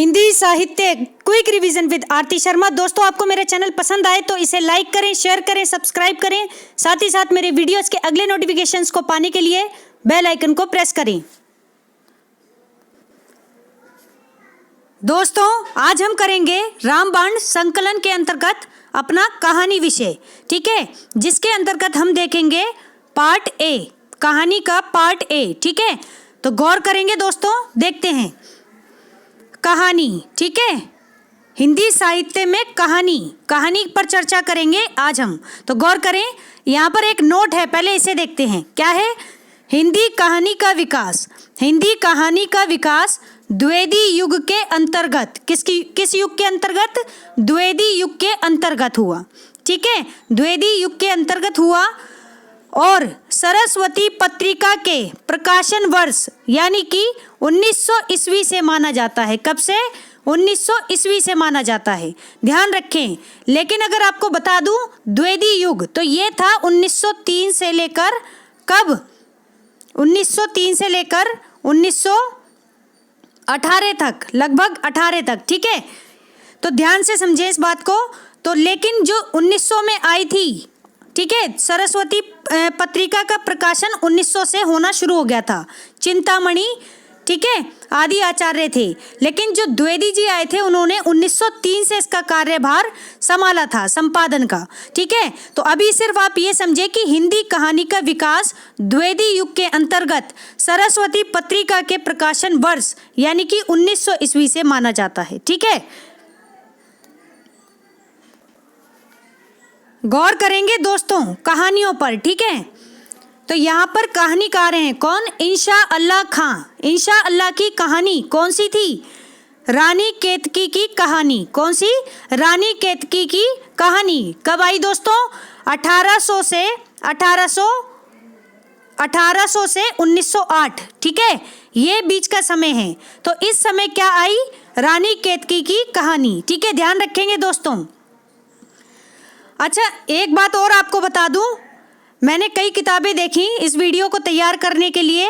हिंदी साहित्य quick revision with आरती शर्मा। दोस्तों, आपको मेरा चैनल पसंद आए तो इसे लाइक करें, शेयर करें, सब्सक्राइब करें। साथ ही साथ मेरे वीडियोस के अगले नोटिफिकेशंस को पाने के लिए बेल आइकन को प्रेस करें। दोस्तों, आज हम करेंगे रामबाण संकलन के अंतर्गत अपना कहानी विषय, ठीक है, जिसके अंतर्गत हम देखेंगे पार्ट ए, कहानी का पार्ट ए, ठीक है। तो गौर करेंगे दोस्तों, देखते हैं कहानी, ठीक है। हिंदी साहित्य में कहानी पर चर्चा करेंगे आज हम। तो गौर करें, यहाँ पर एक नोट है, पहले इसे देखते हैं। क्या है? हिंदी कहानी का विकास। हिंदी कहानी का विकास द्विवेदी युग के अंतर्गत, किस युग के अंतर्गत? द्विवेदी युग के अंतर्गत हुआ, ठीक है। द्विवेदी युग के अंतर्गत हुआ और सरस्वती पत्रिका के प्रकाशन वर्ष यानी कि 1900 ईस्वी से माना जाता है। कब से? 1900 ईस्वी से माना जाता है, ध्यान रखें। लेकिन अगर आपको बता दूं द्विवेदी युग, तो ये था 1903 से लेकर कब? 1903 से लेकर 1918 तक, लगभग 18 तक, ठीक है। तो ध्यान से समझें इस बात को। तो लेकिन जो 1900 में आई थी, ठीक है, सरस्वती पत्रिका का प्रकाशन 1900 से होना शुरू हो गया था। चिंतामणि, ठीक है, आदि आचार्य थे। लेकिन जो द्विवेदी जी आए थे, उन्होंने 1903 से इसका कार्यभार संभाला था, संपादन का, ठीक है। तो अभी सिर्फ आप ये समझे कि हिंदी कहानी का विकास द्विवेदी युग के अंतर्गत सरस्वती पत्रिका के प्रकाशन वर्ष यानी कि 1900 ईस्वी से माना जाता है, ठीक है। गौर करेंगे दोस्तों कहानियों पर, ठीक है। तो यहाँ पर कहानीकार हैं कौन? इंशा अल्लाह खां। इंशा अल्लाह की कहानी कौन सी थी? रानी केतकी की कहानी। कौन सी? रानी केतकी की कहानी। कब आई दोस्तों? 1800 से 1908, ठीक है, ये बीच का समय है। तो इस समय क्या आई? रानी केतकी की कहानी, ठीक है, ध्यान रखेंगे दोस्तों। अच्छा, एक बात और आपको बता दूं, मैंने कई किताबें देखी इस वीडियो को तैयार करने के लिए।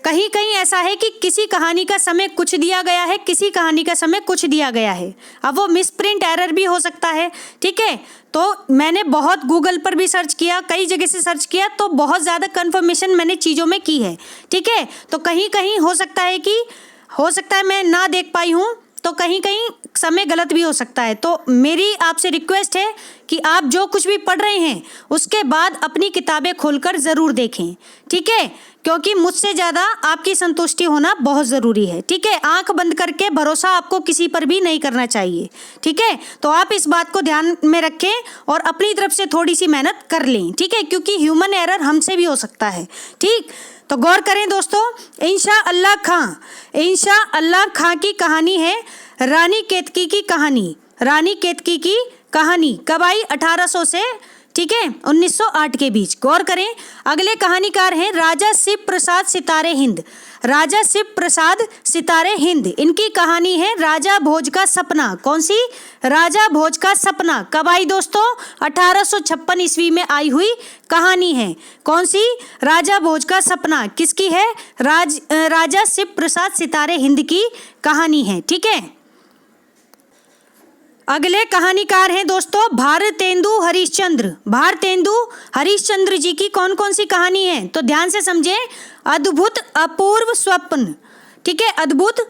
कहीं कहीं ऐसा है कि किसी कहानी का समय कुछ दिया गया है, किसी कहानी का समय कुछ दिया गया है। अब वो मिसप्रिंट एरर भी हो सकता है, ठीक है। तो मैंने बहुत गूगल पर भी सर्च किया, कई जगह से सर्च किया, तो बहुत ज़्यादा कंफर्मेशन मैंने चीज़ों में की है, ठीक है। तो कहीं कहीं हो सकता है मैं ना देख पाई हूँ, तो कहीं कहीं समय गलत भी हो सकता है। तो मेरी आपसे रिक्वेस्ट है कि आप जो कुछ भी पढ़ रहे हैं उसके बाद अपनी किताबें खोलकर ज़रूर देखें, ठीक है, क्योंकि मुझसे ज़्यादा आपकी संतुष्टि होना बहुत ज़रूरी है, ठीक है। आंख बंद करके भरोसा आपको किसी पर भी नहीं करना चाहिए, ठीक है। तो आप इस बात को ध्यान में रखें और अपनी तरफ से थोड़ी सी मेहनत कर लें, ठीक है, क्योंकि ह्यूमन एरर हमसे भी हो सकता है, ठीक। तो गौर करें दोस्तों, इंशा अल्लाह खां की कहानी है रानी केतकी की कहानी। रानी केतकी की कहानी कब आई? 1800 से, ठीक है, 1908 के बीच। गौर करें, अगले कहानीकार हैं राजा शिव प्रसाद सितारे हिंद। राजा शिव प्रसाद सितारे हिंद, इनकी कहानी है राजा भोज का सपना। कौन सी? राजा भोज का सपना। कब आई दोस्तों? 1856 ईस्वी में आई हुई कहानी है। कौन सी? राजा भोज का सपना। किसकी है? राजा शिव प्रसाद सितारे हिंद की कहानी है, ठीक है। अगले कहानीकार हैं दोस्तों भारतेंदु हरिश्चंद्र। भारतेंदु हरिश्चंद्र जी की कौन कौन सी कहानी है? तो ध्यान से समझें। अद्भुत अपूर्व स्वप्न, ठीक है, अद्भुत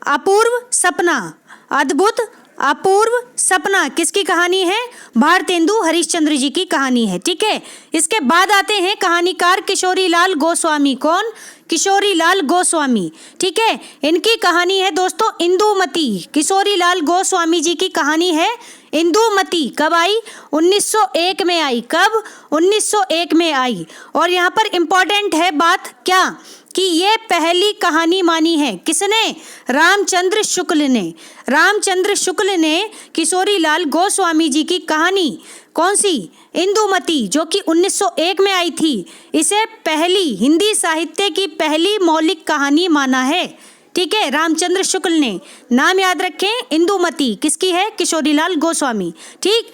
अपूर्व सपना। अद्भुत अपूर्व सपना किसकी कहानी है? भारतेंदु हरिश्चंद्र जी की कहानी है, ठीक है। इसके बाद आते हैं कहानीकार किशोरीलाल गोस्वामी। कौन? किशोरीलाल गोस्वामी, ठीक है, इनकी कहानी है दोस्तों इंदुमती। किशोरीलाल गोस्वामी जी की कहानी है इंदुमती। कब आई? 1901 में आई। कब? 1901 में आई। और यहाँ पर इम्पोर्टेंट है बात क्या, कि ये पहली कहानी मानी है। किसने? रामचंद्र शुक्ल ने। रामचंद्र शुक्ल ने किशोरीलाल गोस्वामी जी की कहानी, कौन सी? इंदुमती, जो कि 1901 में आई थी, इसे पहली हिंदी साहित्य की पहली मौलिक कहानी माना है, ठीक है, रामचंद्र शुक्ल ने। नाम याद रखें, इंदुमती किसकी है? किशोरीलाल गोस्वामी, ठीक।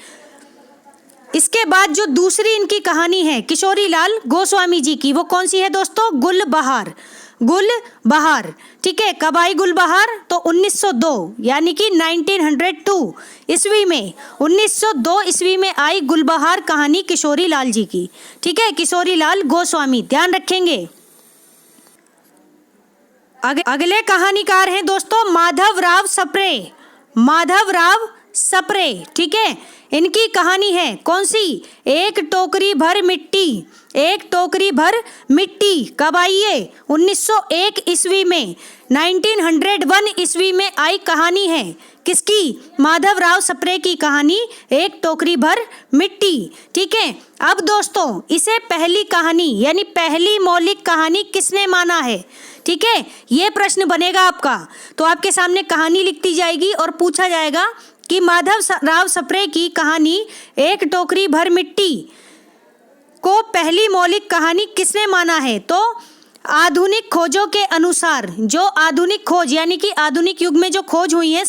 इसके बाद जो दूसरी इनकी कहानी है किशोरीलाल गोस्वामी जी की, वो कौन सी है दोस्तों? गुलबहार। गुल बहार, ठीक है। कब आई गुल बहार? तो 1902 यानी कि 1902 ईस्वी में, 1902 ईस्वी में आई गुल बहार कहानी किशोरी लाल जी की, ठीक है, किशोरी लाल गोस्वामी, ध्यान रखेंगे। अगले कहानीकार हैं दोस्तों माधव राव सप्रे, माधव राव सप्रे, ठीक है। इनकी कहानी है कौन सी? एक टोकरी भर मिट्टी, एक टोकरी भर मिट्टी। कब आई ये? 1901 ईस्वी में, 1901 ईस्वी में आई कहानी है। किसकी? माधव राव सप्रे की कहानी एक टोकरी भर मिट्टी, ठीक है। अब दोस्तों इसे पहली कहानी यानी पहली मौलिक कहानी किसने माना है? ठीक है, ये प्रश्न बनेगा आपका। तो आपके सामने कहानी लिखती जाएगी और पूछा जाएगा कि माधव राव सप्रे की कहानी एक टोकरी भर मिट्टी को पहली मौलिक कहानी किसने माना है? तो आधुनिक खोजों के अनुसार, जो आधुनिक खोज यानी कि आधुनिक युग में जो खोज हुई है,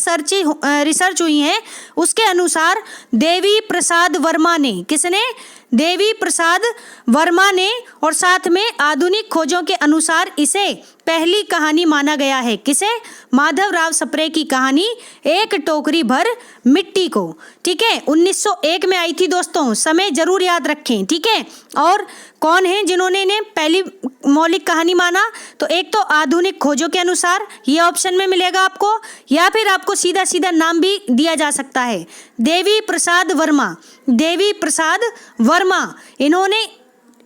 रिसर्च हुई है, उसके अनुसार देवी प्रसाद वर्मा ने, किसने? देवी प्रसाद वर्मा ने, और साथ में आधुनिक खोजों के अनुसार इसे पहली कहानी माना गया है। किसे? माधव राव सप्रे की कहानी एक टोकरी भर मिट्टी को, ठीक है। 1901 में आई थी दोस्तों, समय जरूर याद रखें, ठीक है। और कौन है जिन्होंने इन्हें पहली मौलिक कहानी माना? तो एक तो आधुनिक खोजों के अनुसार, ये ऑप्शन में मिलेगा आपको, या फिर आपको सीधा सीधा नाम भी दिया जा सकता है, देवी प्रसाद वर्मा, देवी प्रसाद वर्मा। इन्होंने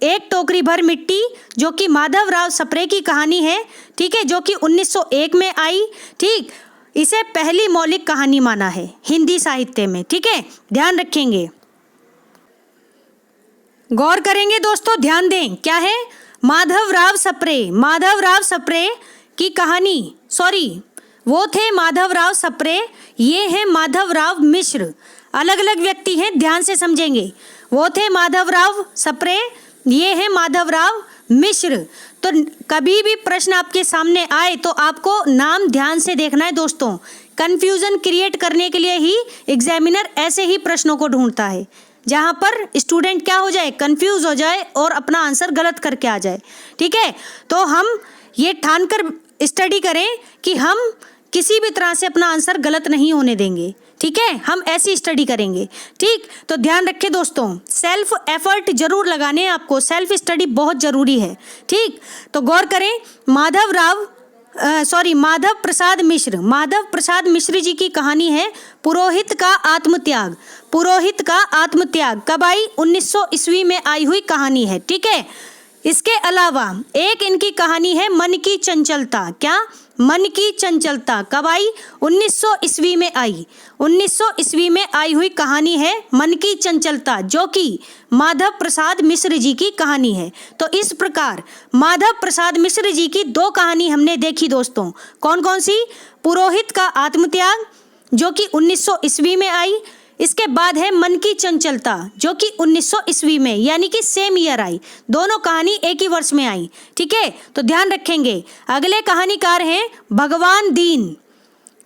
एक टोकरी भर मिट्टी जो कि माधव राव सप्रे की कहानी है, ठीक है, जो कि 1901 में आई, ठीक, इसे पहली मौलिक कहानी माना है हिंदी साहित्य में, ठीक है, ध्यान रखेंगे, गौर करेंगे दोस्तों, ध्यान दें। क्या है? माधव राव सप्रे, माधव राव सप्रे की कहानी, वो थे माधव राव सप्रे, ये है माधव राव मिश्र, अलग अलग व्यक्ति हैं, ध्यान से समझेंगे। वो थे माधव राव सप्रे, ये है माधव राव मिश्र। तो कभी भी प्रश्न आपके सामने आए तो आपको नाम ध्यान से देखना है दोस्तों। कंफ्यूजन क्रिएट करने के लिए ही एग्जामिनर ऐसे ही प्रश्नों को ढूंढता है, जहां पर स्टूडेंट क्या हो जाए? कंफ्यूज हो जाए और अपना आंसर गलत करके आ जाए, ठीक है। तो हम ये ठान कर स्टडी करें कि हम किसी भी तरह से अपना आंसर गलत नहीं होने देंगे, ठीक है, हम ऐसी स्टडी करेंगे, ठीक। तो ध्यान रखें दोस्तों, सेल्फ एफर्ट जरूर लगाने हैं आपको, सेल्फ स्टडी बहुत जरूरी है, ठीक। तो गौर करें, माधव प्रसाद मिश्र, माधव प्रसाद मिश्र जी की कहानी है पुरोहित का आत्मत्याग, पुरोहित का आत्मत्याग। कब आई? 1900 ईस्वी में आई हुई कहानी है, ठीक है। इसके अलावा एक इनकी कहानी है मन की चंचलता। क्या? मन की चंचलता। कब आई? 1900 ईस्वी में आई, 1900 ईस्वी में आई हुई कहानी है मन की चंचलता, जो कि माधव प्रसाद मिश्र जी की कहानी है। तो इस प्रकार माधव प्रसाद मिश्र जी की दो कहानी हमने देखी दोस्तों, कौन कौन सी? पुरोहित का आत्मत्याग जो कि 1900 ईस्वी में आई, इसके बाद है मन की चंचलता जो कि 1900 ईस्वी में यानी कि सेम ईयर आई, दोनों कहानी एक ही वर्ष में आई, ठीक है। तो ध्यान रखेंगे। अगले कहानीकार हैं भगवान दीन,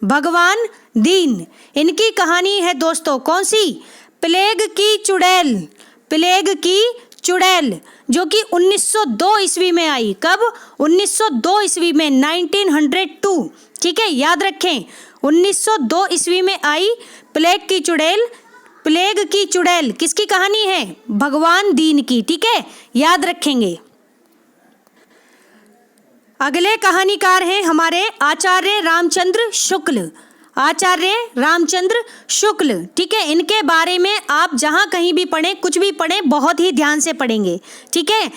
भगवान दीन, इनकी कहानी है दोस्तों कौन सी? प्लेग की चुड़ैल, प्लेग की चुड़ैल, जो कि 1902 ईस्वी में आई। कब? 1902 ईस्वी में, 1902, ठीक है, याद रखें, 1902 ईस्वी में आई प्लेग की चुड़ैल। प्लेग की चुड़ैल किसकी कहानी है? भगवान दीन की, ठीक है, याद रखेंगे। अगले कहानीकार हैं हमारे आचार्य रामचंद्र शुक्ल, आचार्य रामचंद्र शुक्ल, ठीक है। इनके बारे में आप जहां कहीं भी पढ़ें, कुछ भी पढ़ें, बहुत ही ध्यान से पढ़ेंगे, ठीक है,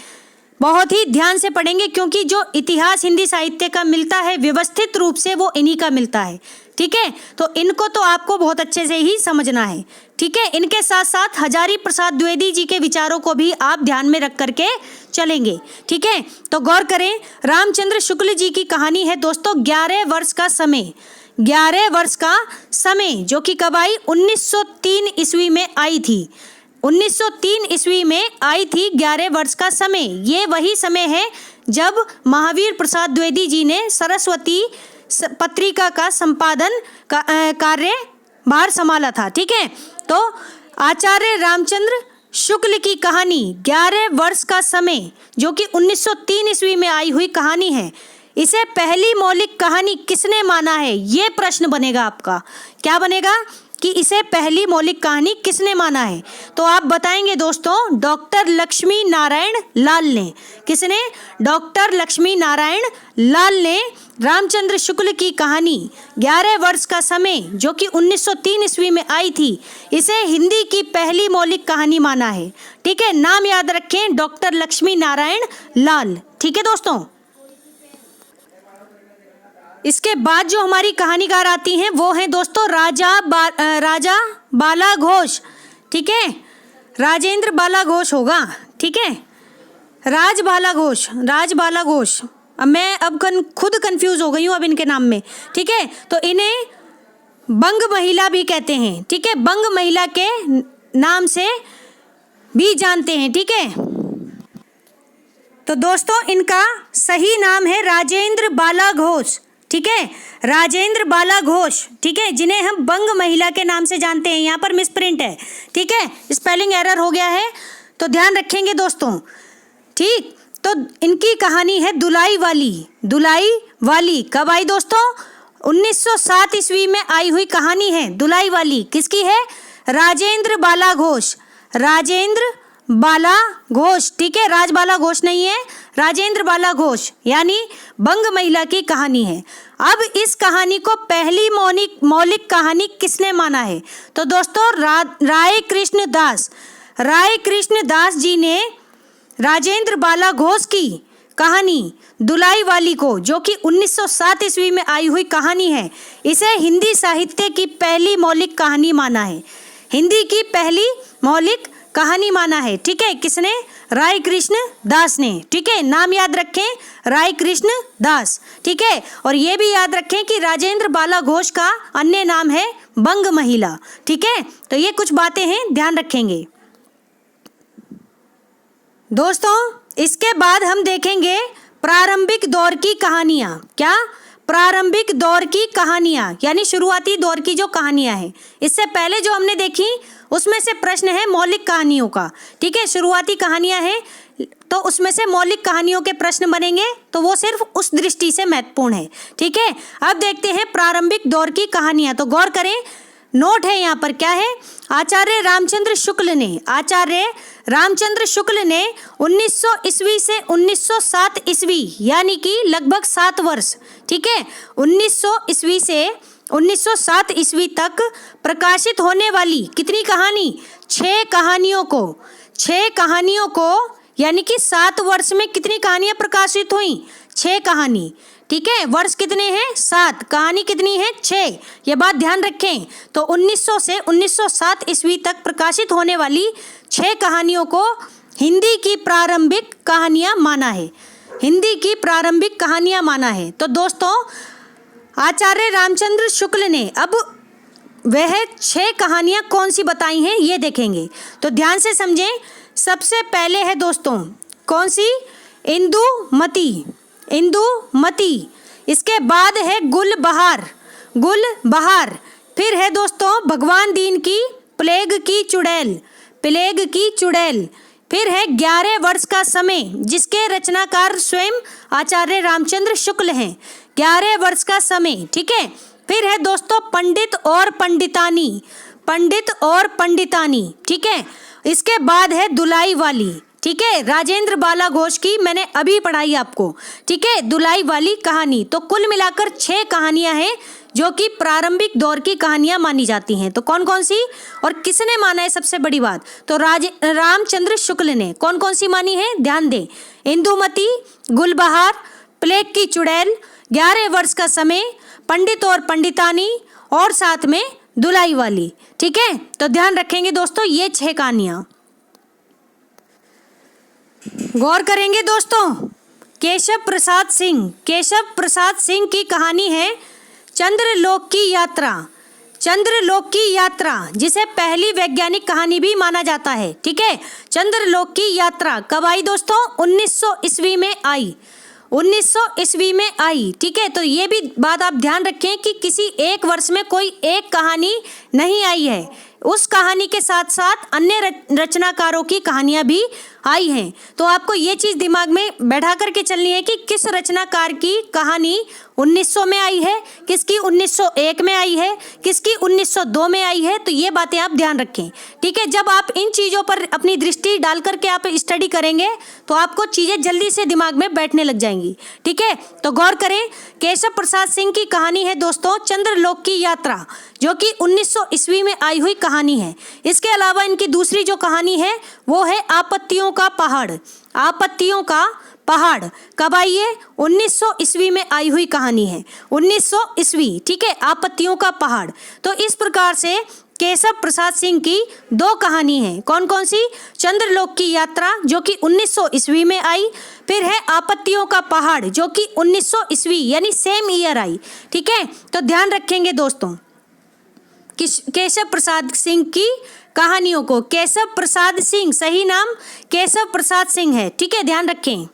बहुत ही ध्यान से पढ़ेंगे, क्योंकि जो इतिहास हिंदी साहित्य का मिलता है व्यवस्थित रूप से वो इन्हीं का मिलता है, ठीक है। तो इनको तो आपको बहुत अच्छे से ही समझना है, ठीक है। इनके साथ साथ हजारी प्रसाद द्विवेदी जी के विचारों को भी आप ध्यान में रख करके चलेंगे, ठीक है। तो गौर करें, रामचंद्र शुक्ल जी की कहानी है दोस्तों 11 वर्ष का समय, 11 वर्ष का समय, जो कि कब आई? 1903 ईस्वी में आई थी, 1903 ईस्वी में आई थी 11 वर्ष का समय। ये वही समय है जब महावीर प्रसाद द्विवेदी जी ने सरस्वती पत्रिका का संपादन का कार्य भार संभाला था, ठीक है। तो आचार्य रामचंद्र शुक्ल की कहानी 11 वर्ष का समय, जो कि 1903 ईस्वी में आई हुई कहानी है, इसे पहली मौलिक कहानी किसने माना है? ये प्रश्न बनेगा आपका। क्या बनेगा कि इसे पहली मौलिक कहानी किसने माना है? तो आप बताएंगे दोस्तों, डॉक्टर लक्ष्मी नारायण लाल ने। किसने? डॉक्टर लक्ष्मी नारायण लाल ने रामचंद्र शुक्ल की कहानी 11 वर्ष का समय, जो कि 1903 ईस्वी में आई थी, इसे हिंदी की पहली मौलिक कहानी माना है। ठीक है, नाम याद रखें, डॉक्टर लक्ष्मी नारायण लाल। ठीक है दोस्तों, इसके बाद जो हमारी कहानीकार आती हैं वो हैं दोस्तों राजा बाला घोष। ठीक है, राजेंद्र बाला घोष होगा। ठीक है, राज बाला घोष। अब मैं खुद कंफ्यूज हो गई हूँ अब इनके नाम में। ठीक है, तो इन्हें बंग महिला भी कहते हैं। ठीक है, बंग महिला के नाम से भी जानते हैं। ठीक है, तो दोस्तों इनका सही नाम है राजेंद्र बाला घोष। ठीक है, राजेंद्र बाला घोष। ठीक है, जिन्हें हम बंग महिला के नाम से जानते हैं। यहाँ पर मिसप्रिंट है। ठीक है, स्पेलिंग एरर हो गया है, तो ध्यान रखेंगे दोस्तों। ठीक, तो इनकी कहानी है दुलाई वाली। कब आई दोस्तों? 1907 ईस्वी में आई हुई कहानी है दुलाई वाली। किसकी है? राजेंद्र बाला घोष। ठीक है, राज बाला घोष नहीं है, राजेंद्र बाला घोष, यानी बंग महिला की कहानी है। अब इस कहानी को पहली मौलिक कहानी किसने माना है? तो दोस्तों राय कृष्ण दास जी ने राजेंद्र बाला घोष की कहानी दुलाई वाली को, जो कि 1907 ईस्वी में आई हुई कहानी है, इसे हिंदी साहित्य की पहली मौलिक कहानी माना है। हिंदी की पहली मौलिक कहानी माना है। ठीक है, किसने? राय कृष्ण दास ने। ठीक है, नाम याद रखें, राय कृष्ण दास। ठीक है, और ये भी याद रखें कि राजेंद्र बाला घोष का अन्य नाम है बंग महिला। ठीक है, तो ये कुछ बातें हैं, ध्यान रखेंगे दोस्तों। इसके बाद हम देखेंगे प्रारंभिक दौर की कहानियां। क्या? प्रारंभिक दौर की कहानियां, यानी शुरुआती दौर की जो कहानियां हैं। इससे पहले जो हमने देखी उसमें से प्रश्न है मौलिक कहानियों का। ठीक है, शुरुआती कहानियां हैं तो उसमें से मौलिक कहानियों के प्रश्न बनेंगे, तो वो सिर्फ उस दृष्टि से महत्वपूर्ण है। ठीक है, अब देखते हैं प्रारंभिक दौर की कहानियां। तो गौर करें, नोट है यहाँ पर, क्या है? आचार्य रामचंद्र शुक्ल ने 1900 ईस्वी से 1907 ईस्वी, यानी कि लगभग 7 वर्ष। ठीक है, 1900 ईस्वी से 1907 ईस्वी तक प्रकाशित होने वाली कितनी कहानी? 6 कहानियों को, यानी कि 7 वर्ष में कितनी कहानियां प्रकाशित हुई? 6 कहानी। ठीक है, वर्ष कितने हैं? 7, कहानी कितनी है? 6। ये बात ध्यान रखें। तो 1900 से 1907 ईस्वी तक प्रकाशित होने वाली 6 कहानियों को हिंदी की प्रारंभिक कहानियां माना है। तो दोस्तों आचार्य रामचंद्र शुक्ल ने अब वह 6 कहानियां कौन सी बताई हैं ये देखेंगे, तो ध्यान से समझें। सबसे पहले है दोस्तों कौन सी? इंदुमती। इसके बाद है गुलबहार। फिर है दोस्तों भगवान दीन की प्लेग की चुड़ैल। फिर है 11 वर्ष का समय, जिसके रचनाकार स्वयं आचार्य रामचंद्र शुक्ल हैं। 11 वर्ष का समय। ठीक है, फिर है दोस्तों पंडित और पंडितानी। ठीक है, इसके बाद है दुलाई वाली। ठीक है, राजेंद्र बाला घोष की मैंने अभी पढ़ाई आपको। ठीक है, दुलाई वाली कहानी। तो कुल मिलाकर 6 कहानियां हैं जो कि प्रारंभिक दौर की कहानियां मानी जाती हैं। तो कौन कौन सी और किसने माना है? सबसे बड़ी बात तो रामचंद्र शुक्ल ने कौन कौन सी मानी है? ध्यान दें, इंदुमती, गुलबहार, प्लेग की चुड़ैल, 11 वर्ष का समय, पंडित और पंडितानी, और साथ में दुलाई वाली। ठीक है, तो ध्यान रखेंगे दोस्तों ये 6 कहानियां। गौर करेंगे दोस्तों, केशव प्रसाद सिंह की कहानी है चंद्रलोक की यात्रा, जिसे पहली वैज्ञानिक कहानी भी माना जाता है। ठीक है, चंद्रलोक की यात्रा कब आई दोस्तों? 1900 ईस्वी में आई। ठीक है, तो ये भी बात आप ध्यान रखें कि किसी एक वर्ष में कोई एक कहानी नहीं आई है। उस कहानी के साथ साथ अन्य रचनाकारों की कहानियां भी आई हैं। तो आपको ये चीज़ दिमाग में बैठा करके चलनी है कि किस रचनाकार की कहानी 1900 में आई है, किसकी 1901 में आई है, किसकी 1902 में आई है। तो ये बातें आप ध्यान रखें, ठीक है। जब आप इन चीज़ों पर अपनी दृष्टि डाल करके आप स्टडी करेंगे तो आपको चीज़ें जल्दी से दिमाग में बैठने लग जाएंगी, ठीक है। तो गौर करें, केशव प्रसाद सिंह की कहानी है दोस्तों चंद्रलोक की यात्रा, जो कि 1900 ईस्वी में आई हुई कहानी है। इसके अलावा इनकी दूसरी जो कहानी है वो है आपत्तियों का पहाड़। आपत्तियों का पहाड़ कब आई है? 1900 ईस्वी में आई हुई कहानी है, 1900 ईस्वी, ठीक है। आपत्तियों का पहाड़। तो इस प्रकार से केशव प्रसाद सिंह की दो कहानी है। कौन कौन सी? चंद्रलोक की यात्रा जो कि 1900 ईस्वी में आई, फिर है आपत्तियों का पहाड़ जो कि 1900 ईस्वी यानी सेम ईयर आई, ठीक है। तो ध्यान रखेंगे दोस्तों केशव प्रसाद सिंह की कहानियों को। केशव प्रसाद सिंह, सही नाम केशव प्रसाद सिंह है, ठीक है, ध्यान रखें।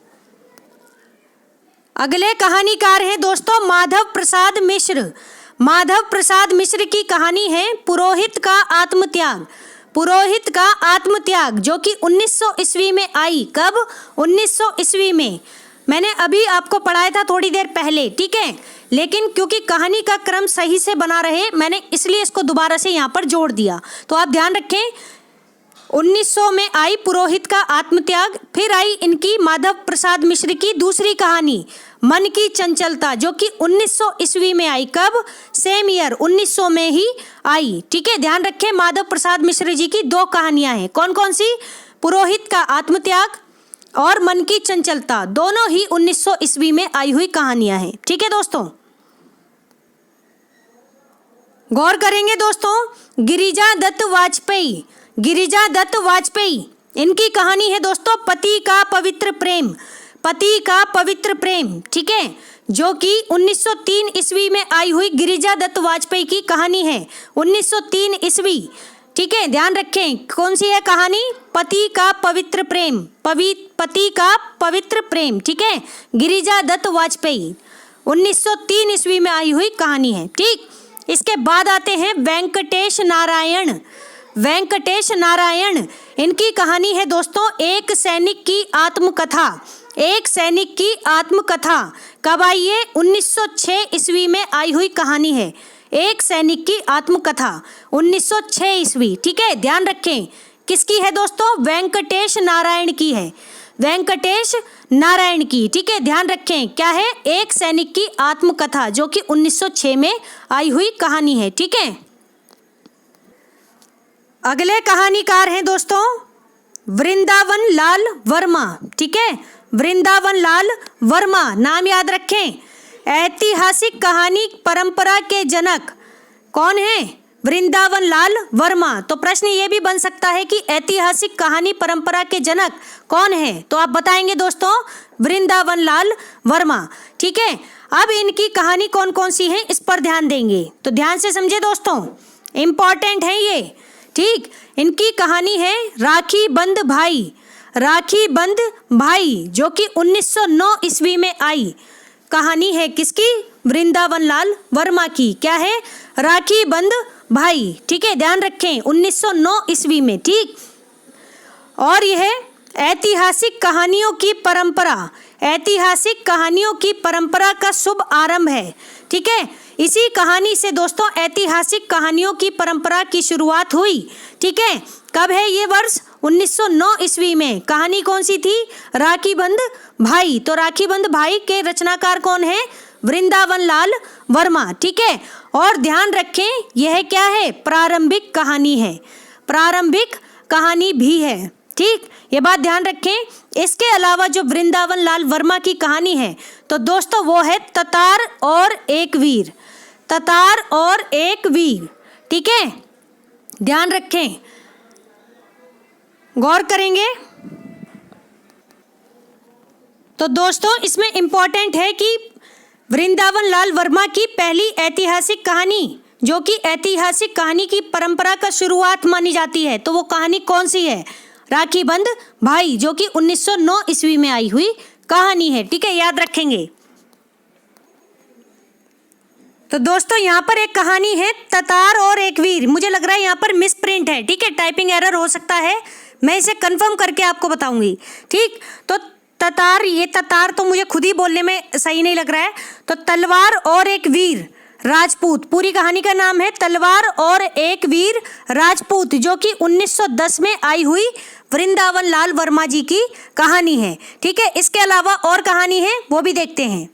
अगले कहानीकार हैं दोस्तों माधव प्रसाद मिश्र। माधव प्रसाद मिश्र की कहानी है पुरोहित का आत्मत्याग। पुरोहित का आत्मत्याग जो कि 1900 ईस्वी में आई। कब? 1900 ईस्वी में। मैंने अभी आपको पढ़ाया था थोड़ी देर पहले, ठीक है, लेकिन क्योंकि कहानी का क्रम सही से बना रहे मैंने इसलिए इसको दोबारा से यहाँ पर जोड़ दिया। तो आप ध्यान रखें, 1900 में आई पुरोहित का आत्मत्याग, फिर आई इनकी माधव प्रसाद मिश्र की दूसरी कहानी मन की चंचलता जो कि 1900 ईस्वी में आई। कब? सेम ईयर 1900 में ही आई, ठीक है। ध्यान रखें, माधव प्रसाद मिश्र जी की दो कहानियां हैं। कौन कौन सी? पुरोहित का आत्मत्याग और मन की चंचलता, दोनों ही 1900 ईस्वी में आई हुई कहानियां हैं, ठीक है दोस्तों। गौर करेंगे दोस्तों, गिरिजा दत्त वाजपेयी। गिरिजा दत्त वाजपेयी, इनकी कहानी है दोस्तों पति का पवित्र प्रेम। पति का पवित्र प्रेम, ठीक है, जो कि 1903 ईस्वी में आई हुई गिरिजा दत्त वाजपेयी की कहानी है। 1903 ईस्वी, ठीक है, ध्यान रखें कौन सी है कहानी? पति का पवित्र प्रेम। पति का पवित्र प्रेम, ठीक है, गिरिजा दत्त वाजपेयी 1903 ईस्वी में आई हुई कहानी है, ठीक। इसके बाद आते हैं वेंकटेश नारायण। वेंकटेश नारायण, इनकी कहानी है दोस्तों एक सैनिक की आत्मकथा। एक सैनिक की आत्मकथा कब आई है? 1906 ईस्वी में आई हुई कहानी है। एक सैनिक की आत्मकथा 1906 ईस्वी, ठीक है, ध्यान रखें किसकी है दोस्तों? वेंकटेश नारायण की है। वेंकटेश नारायण की, ठीक है, ध्यान रखें क्या है? एक सैनिक की आत्मकथा जो कि 1906 में आई हुई कहानी है, ठीक है। अगले कहानीकार हैं दोस्तों वृंदावन लाल वर्मा, ठीक है, वृंदावन लाल वर्मा, नाम याद रखें। ऐतिहासिक कहानी परंपरा के जनक कौन है? वृंदावन लाल वर्मा। तो प्रश्न ये भी बन सकता है कि ऐतिहासिक कहानी परंपरा के जनक कौन है? तो आप बताएंगे दोस्तों वृंदावन लाल वर्मा, ठीक है। अब इनकी कहानी कौन कौन सी है इस पर ध्यान देंगे, तो ध्यान से समझे दोस्तों, इंपॉर्टेंट है ये, ठीक। इनकी कहानी है राखी बंद भाई। राखी बंद भाई जो कि 1909 ईस्वी में आई कहानी है किसकी? वृंदावन लाल वर्मा की। क्या है? राखी बंद भाई, ठीक है, ध्यान रखें 1909 ईस्वी में, ठीक। और यह ऐतिहासिक कहानियों की परंपरा, ऐतिहासिक कहानियों की परंपरा का शुभ आरंभ है, ठीक है। इसी कहानी से दोस्तों ऐतिहासिक कहानियों की परंपरा की शुरुआत हुई, ठीक है। कब है ये वर्ष? 1909 ईस्वी में। कहानी कौन सी थी? राखी बंद भाई। तो राखी बंद भाई के रचनाकार कौन है? वृंदावन लाल वर्मा, ठीक है। और ध्यान रखें यह क्या है? प्रारंभिक कहानी है, प्रारंभिक कहानी भी है, ठीक, ये बात ध्यान रखें। इसके अलावा जो वृंदावन लाल वर्मा की कहानी है तो दोस्तों वो है ततार और एक वीर। ततार और एक वीर, ठीक है, ध्यान रखें, गौर करेंगे। तो दोस्तों इसमें इंपॉर्टेंट है कि वृंदावन लाल वर्मा की पहली ऐतिहासिक कहानी जो कि ऐतिहासिक कहानी की परंपरा का शुरुआत मानी जाती है, तो वो कहानी कौन सी है? राखी बंद भाई जो कि 1909 ईस्वी में आई हुई कहानी है, ठीक है, याद रखेंगे। तो दोस्तों यहाँ पर एक कहानी है ततार और एक वीर। मुझे लग रहा है यहाँ पर मिस प्रिंट है, ठीक है, टाइपिंग एरर हो सकता है, मैं इसे कंफर्म करके आपको बताऊंगी। ठीक, तो ततार, ये ततार तो मुझे खुद ही बोलने में सही नहीं लग रहा है, तो तलवार और एक वीर राजपूत, पूरी कहानी का नाम है तलवार और एक वीर राजपूत, जो कि 1910 में आई हुई वृंदावन लाल वर्मा जी की कहानी है। ठीक है, इसके अलावा और कहानी है वो भी देखते हैं।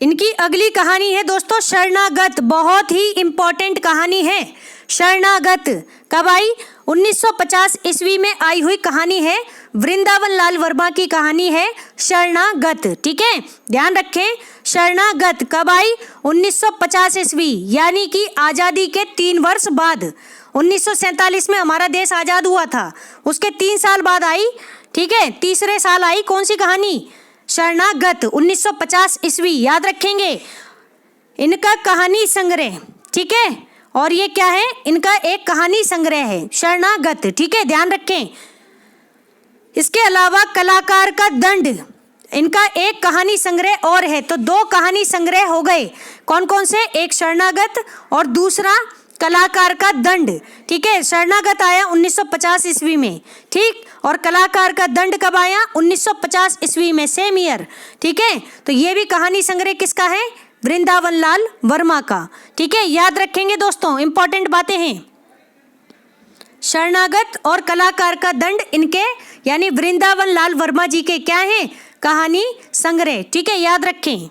इनकी अगली कहानी है दोस्तों शरणागत, बहुत ही इंपॉर्टेंट कहानी है। शरणागत कब आई? 1950 ईस्वी में आई हुई कहानी है, वृंदावन लाल वर्मा की कहानी है शरणागत। ठीक है, ध्यान रखें, शरणागत कब आई? 1950 ईस्वी, यानी कि आज़ादी के 3 वर्ष बाद। 1947 में हमारा देश आज़ाद हुआ था, उसके 3 साल बाद आई। ठीक है, तीसरे साल आई कौन सी कहानी? शरणागत, 1950 ईस्वी, याद रखेंगे। इनका कहानी संग्रह, ठीक है, और ये क्या है? इनका एक कहानी संग्रह है शरणागत। ठीक है, ध्यान रखें। इसके अलावा कलाकार का दंड, इनका एक कहानी संग्रह और है, तो 2 कहानी संग्रह हो गए। कौन कौन से? एक शरणागत और दूसरा कलाकार का दंड। ठीक है, शरणागत आया 1950 ईस्वी में, ठीक, और कलाकार का दंड कब आया? 1950 ईस्वी में, सेम ईयर। ठीक है, तो ये भी कहानी संग्रह किसका है? वृंदावन लाल वर्मा का। ठीक है, याद रखेंगे दोस्तों, इंपॉर्टेंट बातें हैं। शरणागत और कलाकार का दंड इनके यानी वृंदावन लाल वर्मा जी के क्या हैं? कहानी संग्रह। ठीक है, याद रखें।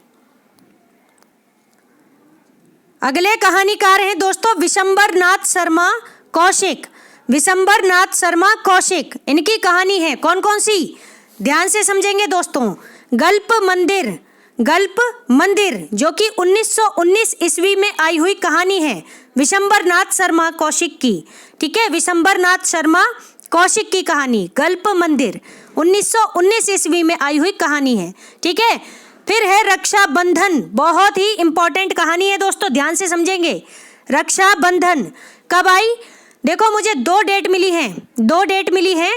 अगले कहानीकार हैं दोस्तों विशंबर नाथ शर्मा कौशिक। विशंबर नाथ शर्मा कौशिक, इनकी कहानी है कौन कौन सी? ध्यान से समझेंगे दोस्तों। गल्प मंदिर, गल्प मंदिर, जो कि 1919 ईस्वी में आई हुई कहानी है विशंबर नाथ शर्मा कौशिक की। ठीक है, विशंबर नाथ शर्मा कौशिक की कहानी गल्प मंदिर 1919 ईस्वी में आई हुई कहानी है। ठीक है, फिर है रक्षाबंधन, बहुत ही इंपॉर्टेंट कहानी है दोस्तों, ध्यान से समझेंगे। रक्षाबंधन कब आई? देखो, मुझे 2 डेट मिली हैं, 2 डेट मिली हैं।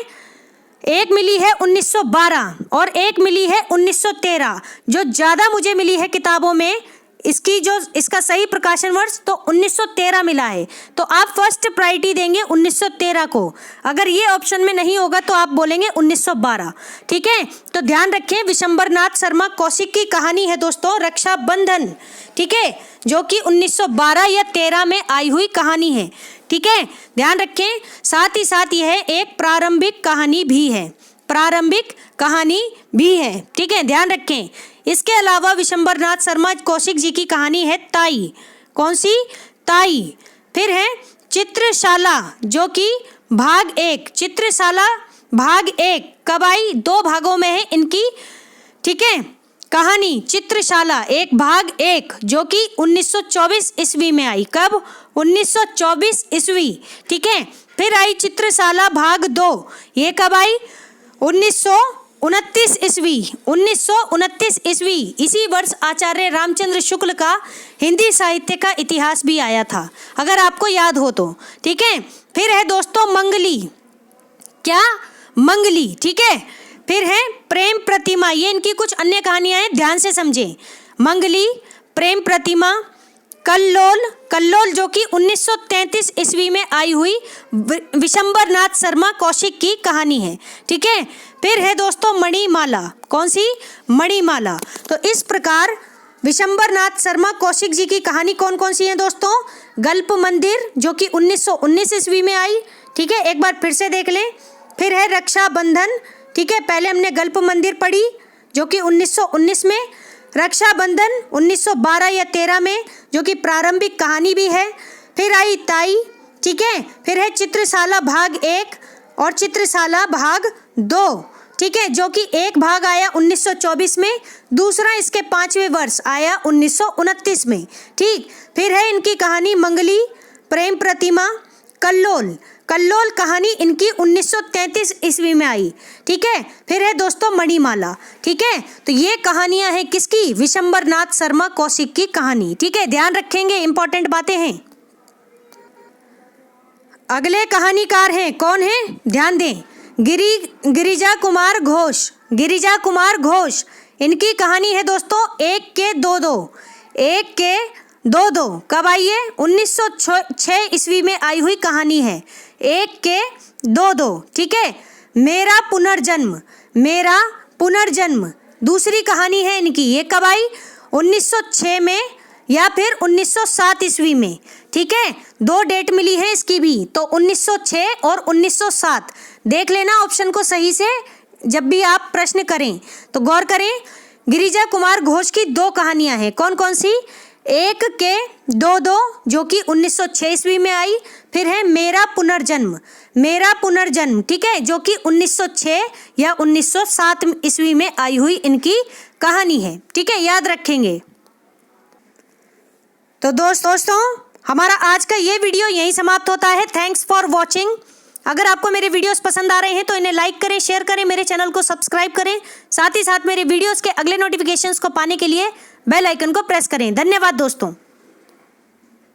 एक मिली है 1912 और एक मिली है 1913। जो ज़्यादा मुझे मिली है किताबों में, इसका सही प्रकाशन वर्ष तो 1913 मिला है, तो आप फर्स्ट प्रायोरिटी देंगे 1913 को। अगर ये ऑप्शन में नहीं होगा तो आप बोलेंगे 1912। ठीक है, तो ध्यान रखें, विशंबर नाथ शर्मा कौशिक की कहानी है दोस्तों रक्षाबंधन। ठीक है, जो कि 1912 या 13 में आई हुई कहानी है। ठीक है, ध्यान रखें। साथ ही साथ यह एक प्रारंभिक कहानी भी है, प्रारंभिक कहानी भी है। ठीक है, ध्यान रखें। इसके अलावा विशंबर नाथ शर्मा कौशिक जी की कहानी है ताई। कौन सी? ताई। फिर है चित्रशाला, जो कि भाग 1, चित्रशाला भाग 1 कब आई? 2 भागों में है इनकी। ठीक है, कहानी चित्रशाला एक भाग 1, जो कि 1924 ईस्वी में आई। कब? 1924 ईस्वी। ठीक है, फिर आई चित्रशाला भाग 2, ये कब आई? 1929 ईस्वी, 1929 ईस्वी। इसी वर्ष आचार्य रामचंद्र शुक्ल का हिंदी साहित्य का इतिहास भी आया था, अगर आपको याद हो तो। ठीक है, फिर है दोस्तों मंगली। क्या? मंगली। ठीक है, फिर है प्रेम प्रतिमा, ये इनकी कुछ अन्य कहानियां हैं, ध्यान से समझें। मंगली, प्रेम प्रतिमा, कल्लोल, कल्लोल जो कि 1933 ईस्वी में आई हुई विशंबर नाथ शर्मा कौशिक की कहानी है। ठीक है, फिर है दोस्तों मणिमाला। कौन सी? मणिमाला। तो इस प्रकार विशंबर नाथ शर्मा कौशिक जी की कहानी कौन कौन सी है दोस्तों? गल्प मंदिर, जो कि 1919 ईस्वी में आई। ठीक है, एक बार फिर से देख लें। फिर है रक्षाबंधन। ठीक है, पहले हमने गल्प मंदिर पढ़ी, जो कि 1919 में। रक्षाबंधन 1912 या 13 में, जो कि प्रारंभिक कहानी भी है। फिर आई ताई। ठीक है, फिर है चित्रशाला भाग 1 और चित्रशाला भाग 2। ठीक है, जो कि एक भाग आया 1924 में, दूसरा इसके 5वें वर्ष आया 1929 में। ठीक, फिर है इनकी कहानी मंगली, प्रेम प्रतिमा, कल्लोल। कल्लोल कहानी इनकी 1933 ईस्वी में आई। ठीक है, फिर है दोस्तों मणिमाला। ठीक है, तो ये कहानियां हैं किसकी? विशंबर नाथ शर्मा कौशिक की कहानी। ठीक है, ध्यान रखेंगे, इंपॉर्टेंट बातें हैं। अगले कहानीकार हैं, कौन है? ध्यान दें, गिरिजा कुमार घोष। गिरिजा कुमार घोष, इनकी कहानी है दोस्तों एक के दो दो, एक के 2-2 कब आई है? 1906 ईस्वी में आई हुई कहानी है। 1 के 2-2, ठीक है। मेरा पुनर्जन्म दूसरी कहानी है इनकी। ये कब आई? 1906 में या फिर 1907 ईस्वी में, ठीक है। 2 डेट मिली है इसकी भी, तो 1906 और 1907 देख लेना ऑप्शन को सही से। जब भी आप प्रश्न करें तो गौर करें। गिरिजा कुमार घोष की 2 कहानियां हैं, कौन कौन सी? 1 के 2-2 जो कि 1906 ईस्वी में आई, फिर है मेरा पुनर्जन्म, ठीक है, जो कि 1906 या 1907 ईस्वी में आई हुई इनकी कहानी है, ठीक है, याद रखेंगे। तो दोस्तों हमारा आज का ये वीडियो यहीं समाप्त होता है। Thanks for watching. अगर आपको मेरे वीडियोस पसंद आ रहे हैं तो इन्हें लाइक करें, शेयर करें, मेरे चैनल को सब्सक्राइब करें। साथ ही साथ मेरे वीडियोस के अगले नोटिफिकेशंस को पाने के लिए बेल आइकन को प्रेस करें। धन्यवाद दोस्तों।